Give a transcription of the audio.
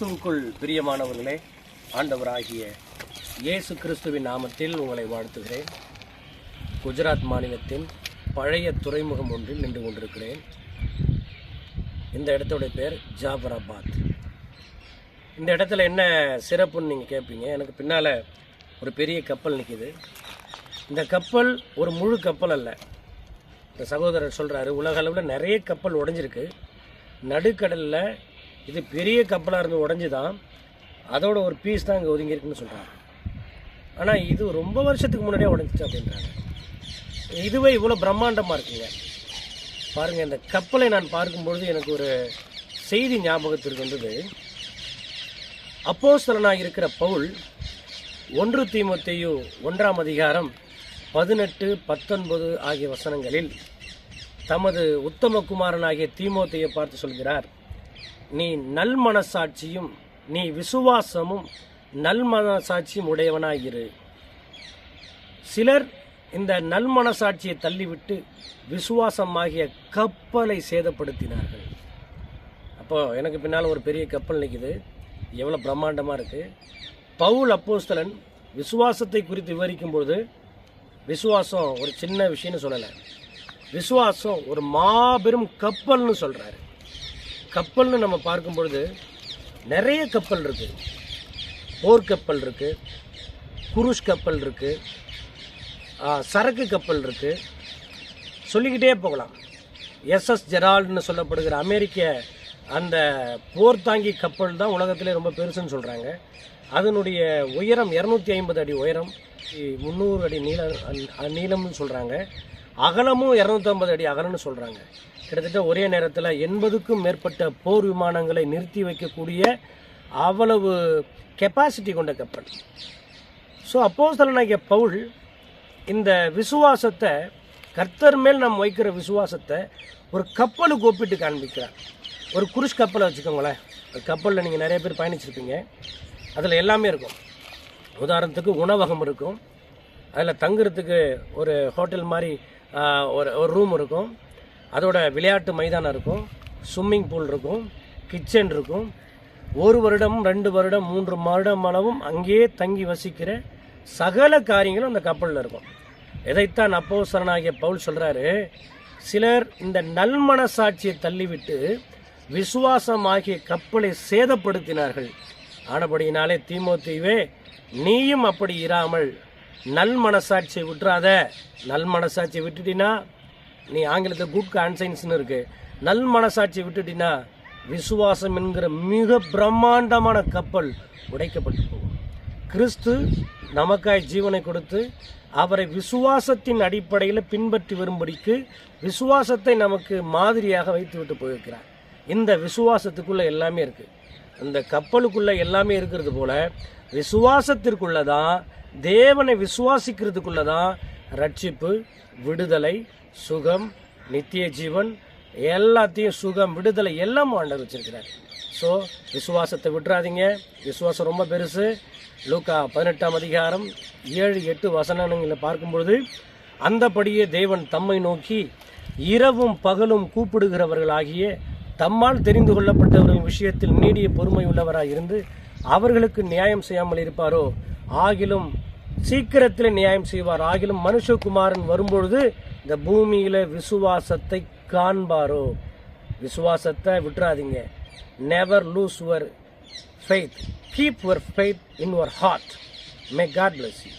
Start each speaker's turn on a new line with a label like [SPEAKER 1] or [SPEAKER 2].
[SPEAKER 1] கிறிஸ்துவுக்குள் பிரியமானவர்களே, ஆண்டவராகிய இயேசு கிறிஸ்துவின் நாமத்தில் உங்களை வாழ்த்துகிறேன். குஜராத் மாநிலத்தின் பழைய துறைமுகம் ஒன்றில் நின்று கொண்டிருக்கிறேன். இந்த இடத்தோட பேர் ஜாபராபாத். இந்த இடத்துல என்ன சிறப்புன்னு நீங்கள் கேட்பீங்க. எனக்கு பின்னால் ஒரு பெரிய கப்பல் நிற்கிது. இந்த கப்பல் ஒரு முழு கப்பல் அல்ல. இந்த சகோதரர் சொல்கிறாரு, உலக அளவில் நிறைய கப்பல் உடைஞ்சிருக்கு, நடுக்கடலில் இது பெரிய கப்பலாக இருந்து உடஞ்சி தான் அதோட ஒரு பீஸ் தான் இங்கே ஒதுங்கியிருக்குன்னு சொல்கிறாங்க. ஆனால் இது ரொம்ப வருஷத்துக்கு முன்னாடியே உடஞ்சிச்சு அப்படின்றாங்க. இதுவே இவ்வளோ பிரம்மாண்டமாக இருக்குங்க. பாருங்கள், இந்த கப்பலை நான் பார்க்கும்பொழுது எனக்கு ஒரு செய்தி ஞாபகத்திற்கு வந்தது. அப்போஸ்தலனாக இருக்கிற பவுல் 1 தீமோத்தேயு 1ஆம் அதிகாரம் 18, 19 ஆகிய வசனங்களில் தமது உத்தம குமாரனாகிய தீமோத்தேயை பார்த்து சொல்கிறார், நீ நல் மனசாட்சியும் நீ விசுவாசமும் நல் மனசாட்சியும் உடையவனாயிரு. சிலர் இந்த நல் மனசாட்சியை தள்ளிவிட்டு விசுவாசமாகிய கப்பலை சேதப்படுத்தினார்கள். அப்போ எனக்கு பின்னால் ஒரு பெரிய கப்பல் நிற்குது. எவ்வளோ பிரம்மாண்டமாக இருக்குது. பவுல் அப்போஸ்தலன் விசுவாசத்தை குறித்து விவரிக்கும்போது விசுவாசம் ஒரு சின்ன விஷயம்னு சொல்லலை, விசுவாசம் ஒரு மாபெரும் கப்பல்னு சொல்கிறாரு. கப்பல்னு நம்ம பார்க்கும்பொழுது நிறைய கப்பல் இருக்குது. போர்க்கப்பல் இருக்குது, குரூஸ் கப்பல் இருக்குது, சரக்கு கப்பல் இருக்குது, சொல்லிக்கிட்டே போகலாம். எஸ்எஸ் ஜெரால்டுன்னு சொல்லப்படுகிற அமெரிக்க அந்த போர் தாங்கி கப்பல் தான் உலகத்திலே ரொம்ப பெருசுன்னு சொல்கிறாங்க. அதனுடைய உயரம் 250 அடி உயரம், 300 அடி நீளம்னு சொல்கிறாங்க. அகலமும் 250 அடி அகலம்னு சொல்கிறாங்க. கிட்டத்தட்ட ஒரே நேரத்தில் 80க்கும் மேற்பட்ட போர் விமானங்களை நிறுத்தி வைக்கக்கூடிய அவ்வளவு கெப்பாசிட்டி கொண்ட கப்பல். ஸோ அப்போஸ்தலனாகிய பவுல் இந்த விசுவாசத்தை, கர்த்தர் மேல் நாம் வைக்கிற விசுவாசத்தை ஒரு கப்பலுக்கு ஒப்பிட்டு காண்பிக்கிறார். ஒரு குருஷ் கப்பலை வச்சுக்கோங்களேன். கப்பலில் நீங்கள் நிறைய பேர் பயணிச்சிருப்பீங்க. அதில் எல்லாமே இருக்கும். உதாரணத்துக்கு உணவகம் இருக்கும், அதில் தங்குறதுக்கு ஒரு ஹோட்டல் மாதிரி ஒரு ரூம் இருக்கும், அதோட விளையாட்டு மைதானம் இருக்கும், ஸ்விம்மிங் பூல் இருக்கும், கிச்சன் இருக்கும். 1 வருடம் 2 வருடம் 3 வருடம் அளவும் அங்கேயே தங்கி வசிக்கிற சகல காரியங்களும் அந்த கப்பலில் இருக்கும். இதைத்தான் அப்போஸ்தலனாகிய பவுல் சொல்கிறாரு, சிலர் இந்த நல்மனசாட்சியை தள்ளிவிட்டு விசுவாசமாகிய கப்பலை சேதப்படுத்தினார்கள். ஆனபடியினாலே தீமோத்தேயுவே, நீயும் அப்படி இராமல் நல் மனசாட்சியை விட்டுறாத. நல் மனசாட்சியை விட்டுட்டினா, நீ ஆங்கிலத்தில் குட் கான்சைன்ஸ்னு இருக்குது, நல் மனசாட்சியை விட்டுட்டினா விசுவாசம் என்கிற மிக பிரம்மாண்டமான கப்பல் உடைக்கப்பட்டு போகும். கிறிஸ்து நமக்காய் ஜீவனை கொடுத்து அவரை விசுவாசத்தின் அடிப்படையில் பின்பற்றி வரும்படிக்கு விசுவாசத்தை நமக்கு மாதிரியாக வைத்து விட்டு போயிருக்கிறார். இந்த விசுவாசத்துக்குள்ளே எல்லாமே இருக்குது. இந்த கப்பலுக்குள்ளே எல்லாமே இருக்கிறது போல விசுவாசத்திற்குள்ளே தான், தேவனை விசுவாசிக்கிறதுக்குள்ளே தான் ரட்சிப்பு, விடுதலை, சுகம், நித்திய ஜீவன், எல்லாத்தையும் சுகம், விடுதலை எல்லாம் ஆண்டவர் வச்சிருக்கிறார். ஸோ விசுவாசத்தை விட்டுறாதீங்க. விசுவாசம் ரொம்ப பெருசு. லூக்கா 18ஆம் அதிகாரம் 7, 8 வசனங்களை பார்க்கும்பொழுது, அந்தபடியே தேவன் தம்மை நோக்கி இரவும் பகலும் கூப்பிடுகிறவர்களாகிய தம்மால் தெரிந்து கொள்ளப்பட்டவர்கள் விஷயத்தில் நீடிய பொறுமை உள்ளவராக இருந்து அவர்களுக்கு நியாயம் செய்யாமல் இருப்பாரோ, ஆகிலும் சீக்கிரத்தில் நியாயம் செய்வார். ஆகிலும் மனுஷகுமாரன் வரும்பொழுது இந்த பூமியில விசுவாசத்தை காண்பாரோ. விசுவாசத்தை விட்டுறாதீங்க. Never lose your faith. Keep your faith in your heart. May God bless you.